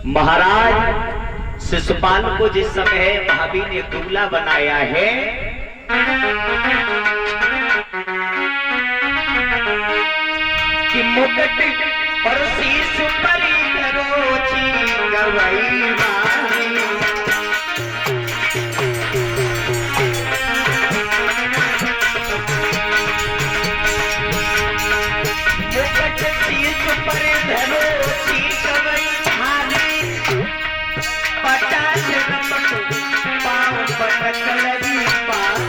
महाराज शिशुपाल को जिस समय भाभी ने दूल्हा बनाया है, कि मुकुट और शीश पर करोची गवई वाली, मुकुट शीश पर धरोची गवई वाली, पटा जगमग पाँव पटक लगी पास,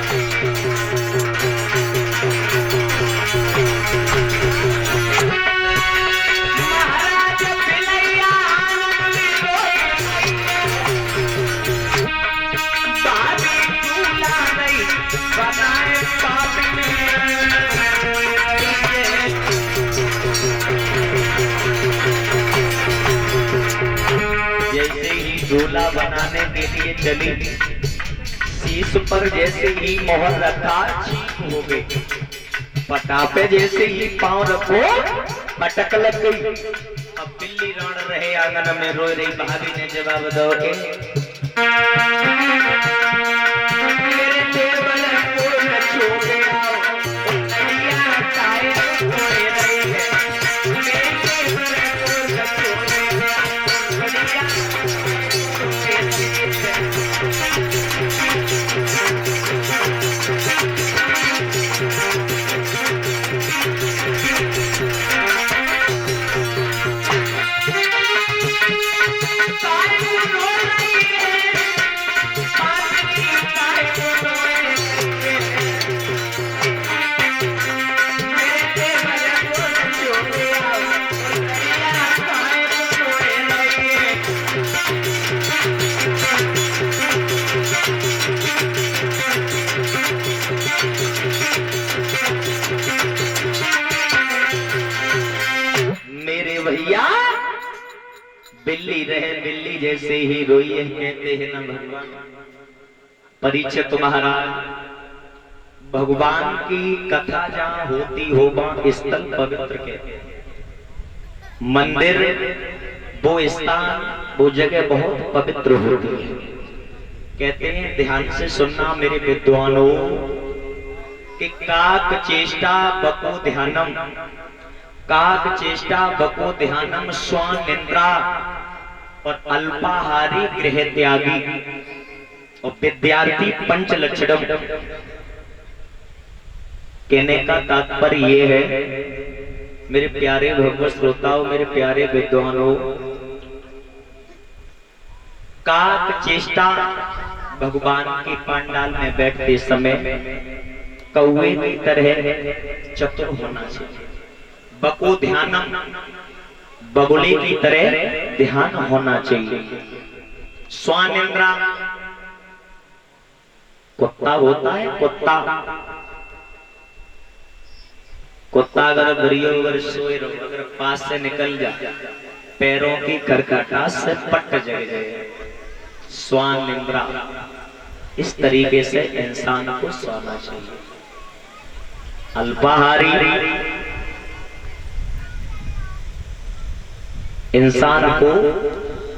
दूल्हा बनाने के लिए चली, शीश पर जैसे ही मोहर रखा चीख हो गई, पटापे जैसे ही पांव रखो पटक लग गई। अब बिल्ली रण रहे आंगन में रो रही, भाभी ने जवाब दो के मेरे टेबल को न छोड़ आओ, नदिया काहे खोए रही है, मेरे टेबल को न छोड़ आओ, नदिया भैया बिल्ली रहे बिल्ली जैसे ही रोई है, कहते हैं ना भगवान। परिचय तुम्हारा भगवान की कथा जहां होती हो वहां स्थल पवित्र कहते हैं। मंदिर वो स्थान वो जगह बहुत पवित्र होती है। कहते हैं ध्यान से सुनना मेरे विद्वानों कि काक चेष्टा बको ध्यानम, काक चेष्टा बको ध्यानम स्वान निद्रा और अल्पाहारी गृह त्यागी और विद्यार्थी पंच लक्षणम। कहने का तात्पर्य ये है मेरे प्यारे भगवत श्रोताओं, मेरे प्यारे विद्वानों, काक चेष्टा भगवान के पंडाल में बैठते समय कौवे की तरह चतुर होना चाहिए। बको ध्यानम बगुले की तरह ध्यान होना चाहिए। स्वानिंद्रा कुत्ता होता है, कुत्ता कुत्ता अगर भरियो अगर सोए रहो, अगर पास से निकल जाए पैरों की खरखटाहट से पट जाए। स्वानिंद्रा इस तरीके से इंसान को सोना चाहिए। अल्पाहारी इंसान को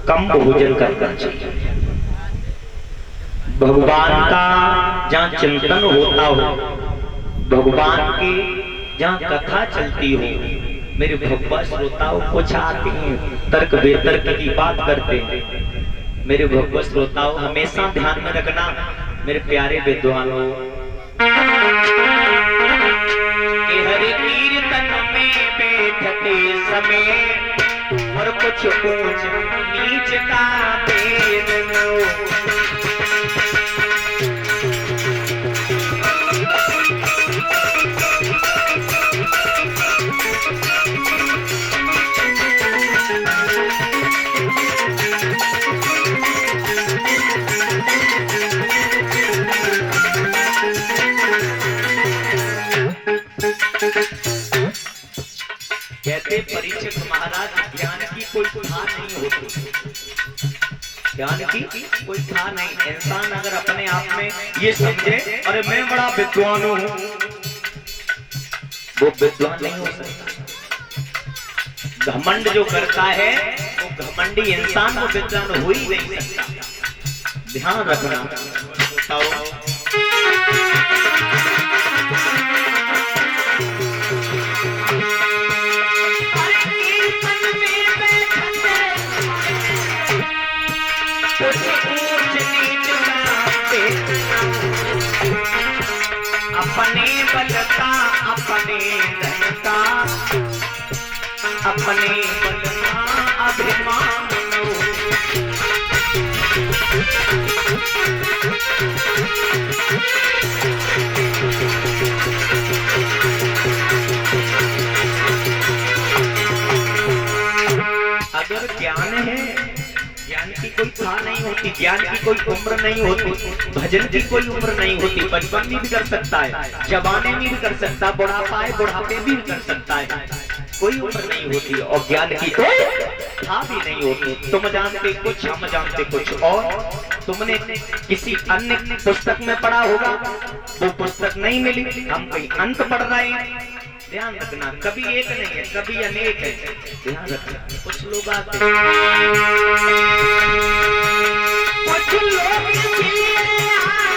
कम भोजन करना चाहिए। भगवान का जहाँ चिंतन होता हो, भगवान की जहाँ कथा चलती हो, मेरे भगवत श्रोताओं कुछ आते हैं तर्क बेतर्क की बात करते हैं। मेरे भगवत श्रोताओं हमेशा ध्यान में रखना मेरे प्यारे विद्वानों कि हरि कीर्तन में बैठते समय और कुछ ऊंच नीच का भेद न हो। कहते परीक्षित महाराज ज्ञान की कोई था नहीं होती, ज्ञान की कोई था नहीं। इंसान अगर अपने आप में ये समझे अरे मैं बड़ा विद्वान हूं, वो विद्वान नहीं हो सकता। घमंड जो करता है घमंडी इंसान वो विद्वान हो ही नहीं सकता। ध्यान रखना। बताओ अपने बल का, अपने धन का, अपने बल का अभिमान अगर ज्ञान है, ज्ञान की कोई था नहीं होती, ज्ञान की कोई उम्र नहीं होती, भजन की कोई उम्र नहीं होती। बचपन में भी कर सकता है, जवानी में भी कर सकता है, बुढ़ापा है बुढ़ापे भी कर सकता है, कोई उम्र नहीं होती। और ज्ञान की कोई था भी नहीं होती। तुम जानते कुछ, हम जानते कुछ और। तुमने किसी अन्य पुस्तक में पढ़ा होगा, वो पुस्तक नहीं मिली, हम कहीं अंत पढ़ रहे हैं। ध्यान रखना, कभी एक नहीं है, कभी अनेक है। ध्यान रखना। कुछ लोग आते हैं, कुछ लोग इसलिए आते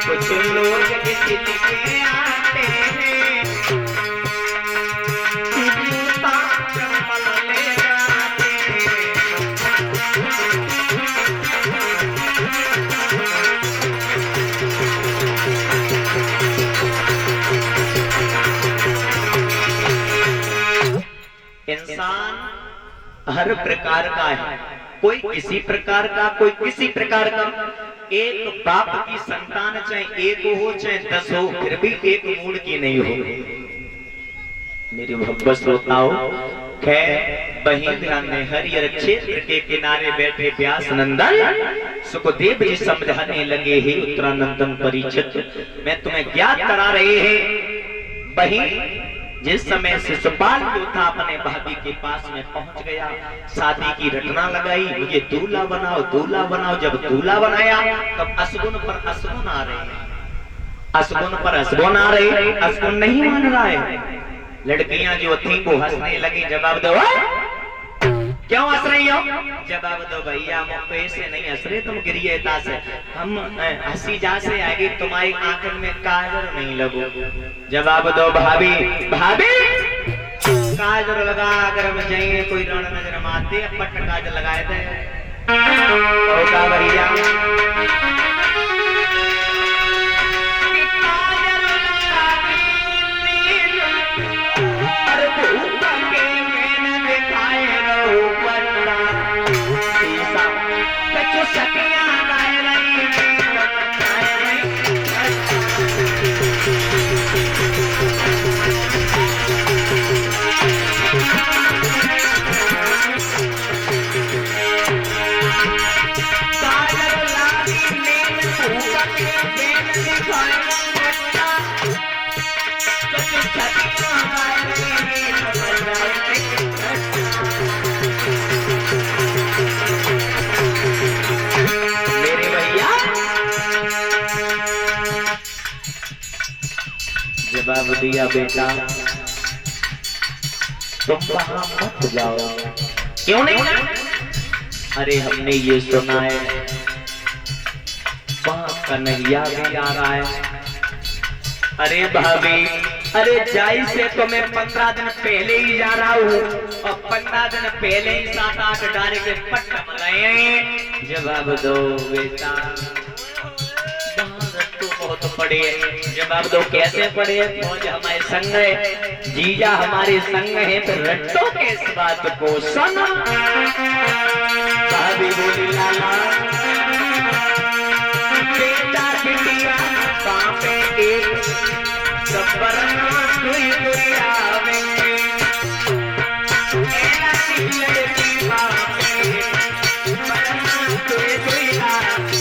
कुछ लोग इसलिए आते इंसान हर प्रकार का है, कोई किसी प्रकार का, कोई किसी प्रकार का। एक बाप की संतान चाहे एक हो चाहे 10 हो, फिर भी एक मूड की नहीं हो। मेरी मोहब्बत श्रोताओं, खैर वहीं ध्यान में हरिहर क्षेत्र के किनारे बैठे व्यास नंदन सुखदेव जी समझाने लगे, हे उत्तरानंदन परीक्षित, मैं तुम्हें ज्ञात करा रहे हैं। वहीं जिस समय शिशुपाल योद्धा अपने भाभी के पास में पहुंच गया, शादी की रटना लगाई, मुझे दूल्हा बनाओ दूल्हा बनाओ। जब दूल्हा बनाया तब असगुन पर असगुन आ रहे हैं, असगुन पर असगुन आ रहे हैं, असगुन नहीं मान रहा है। लड़कियां जो थी वो हंसने लगी। जवाब दो, क्यों हंस रही हो? जवाब दो भैया, हम ऐसे नहीं हंस रहे, तुम गिरियता से, हम हंसी जा से आएगी, तुम्हारी आंखों में काजल नहीं लगो। जवाब दो भाभी, भाभी काजल लगा, अगर हम जाएंगे कोई रण नजर मारते पट काजल लगाए थे भैया। जवाब दिया, बेटा तुम वहां मत जाओ। क्यों नहीं? अरे हमने ये सुना है वहां कन्हैया भी आ रहा है। अरे भाभी, अरे जाई से तो मैं 15 दिन पहले ही जा रहा हूँ, और 15 दिन पहले ही 7-8 डारे के पट लगाए। जवाब दो बेटा, बहुत पड़े। जवाब दो, कैसे पड़े? मौज हमारे संग है, जीजा हमारे संग है, तो रट्टो के इस बात को सुन। भाभी बोली, लाला वरना कोई कोई आवे मेरा दिल लड़की पावे वरना कोई कोई आवे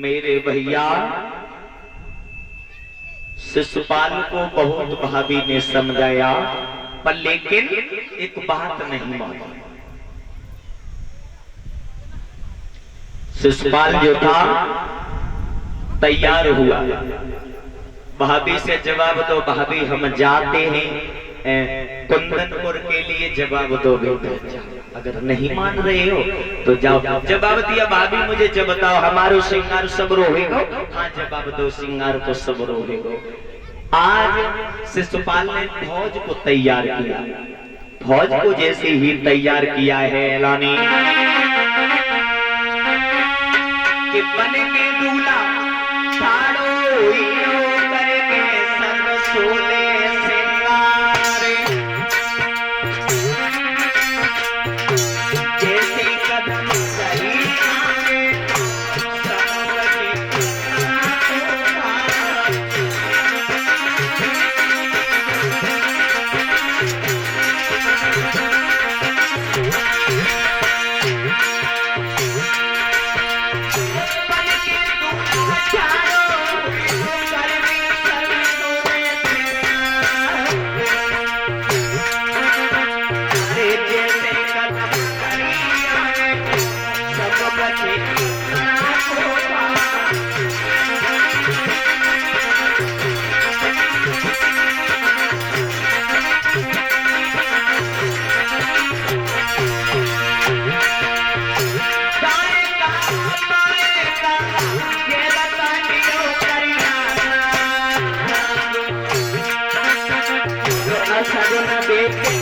मेरे भैया शिशुपाल को बहुत भाभी ने समझाया पर लेकिन एक बात नहीं मानी। शिशुपाल जो था तैयार हुआ, भाभी से जवाब दो भाभी हम जाते हैं कुंदनपुर के लिए, जवाब दो बेटा। अगर नहीं मान रहे हो तो जाओ। जवाब दिया भाभी मुझे जब बताओ हमारो सिंगार सब रोहेगो। हाँ जवाब दो सिंगार तो सब रोहेगो। आज शिशुपाल ने फौज को तैयार किया, फौज को जैसे ही तैयार किया है ऐलानी कि बन के दूल्हा छाड़ो करके सर्व सोले सगुन देख